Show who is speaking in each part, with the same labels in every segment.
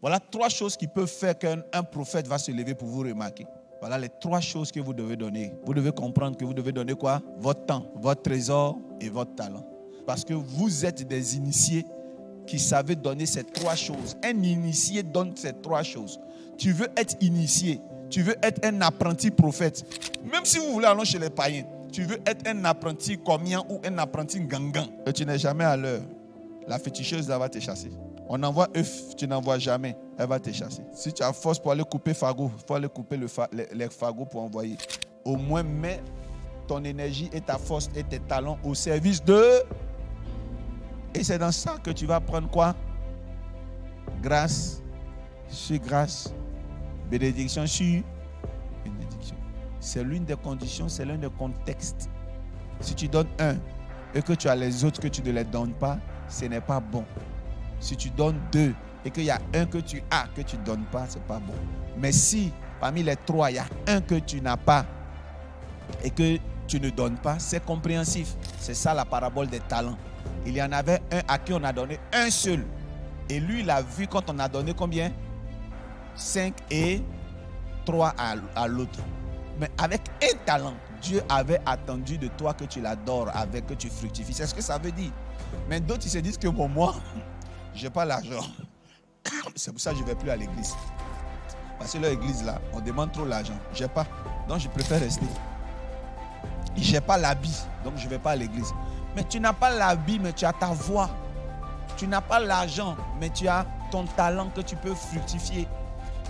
Speaker 1: Voilà 3 choses qui peuvent faire qu'un prophète va se lever pour vous remarquer. Voilà les 3 choses que vous devez donner. Vous devez comprendre que vous devez donner quoi? Votre temps, votre trésor et votre talent. Parce que vous êtes des initiés qui savent donner ces 3 choses. Un initié donne ces 3 choses. Tu veux être initié, tu veux être un apprenti prophète. Même si vous voulez aller chez les païens, tu veux être un apprenti comian ou un apprenti gangan. Et tu n'es jamais à l'heure. La féticheuse va te chasser. On envoie œuf, tu n'envoies jamais, elle va te chasser. Si tu as force pour aller couper fagot, il faut aller couper les fagots pour envoyer. Au moins, mets ton énergie et ta force et tes talents au service de... Et c'est dans ça que tu vas prendre quoi? Grâce sur grâce, bénédiction sur bénédiction. C'est l'une des conditions, c'est l'un des contextes. Si tu donnes un et que tu as les autres que tu ne les donnes pas, ce n'est pas bon. Si tu donnes 2 et qu'il y a un que tu as que tu ne donnes pas, ce n'est pas bon. Mais si parmi les 3, il y a un que tu n'as pas et que tu ne donnes pas, c'est compréhensif. C'est ça la parabole des talents. Il y en avait un à qui on a donné un seul. Et lui, il a vu quand on a donné combien? 5 et 3 à l'autre. Mais avec un talent, Dieu avait attendu de toi que tu l'adores, avec que tu fructifies. C'est ce que ça veut dire. Mais d'autres, ils se disent que pour moi, je n'ai pas l'argent. C'est pour ça que je ne vais plus à l'église. Parce que l'église là, on demande trop l'argent. Je n'ai pas. Donc je préfère rester. Je n'ai pas l'habit. Donc je ne vais pas à l'église. Mais tu n'as pas l'habit, mais tu as ta voix. Tu n'as pas l'argent, mais tu as ton talent que tu peux fructifier.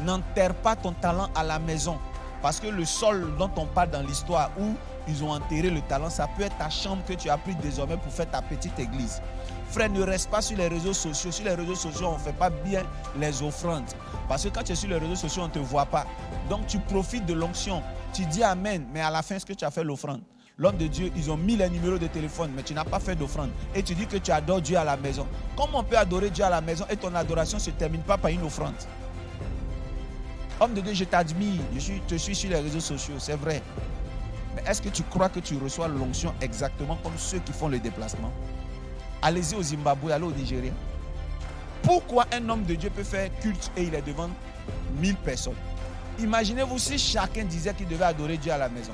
Speaker 1: N'enterre pas ton talent à la maison. Parce que le sol dont on parle dans l'histoire, où ils ont enterré le talent, ça peut être ta chambre que tu as pris désormais pour faire ta petite église. Frère, ne reste pas sur les réseaux sociaux. Sur les réseaux sociaux, on ne fait pas bien les offrandes. Parce que quand tu es sur les réseaux sociaux, on ne te voit pas. Donc tu profites de l'onction. Tu dis Amen, mais à la fin, est-ce que tu as fait l'offrande? L'homme de Dieu, ils ont mis les numéros de téléphone, mais tu n'as pas fait d'offrande. Et tu dis que tu adores Dieu à la maison. Comment on peut adorer Dieu à la maison et ton adoration ne se termine pas par une offrande? Homme de Dieu, je t'admire. Je te suis sur les réseaux sociaux, c'est vrai. Mais est-ce que tu crois que tu reçois l'onction exactement comme ceux qui font le déplacement? Allez-y au Zimbabwe, allez au Nigeria. Pourquoi un homme de Dieu peut faire culte et il est devant 1000 personnes? Imaginez-vous si chacun disait qu'il devait adorer Dieu à la maison.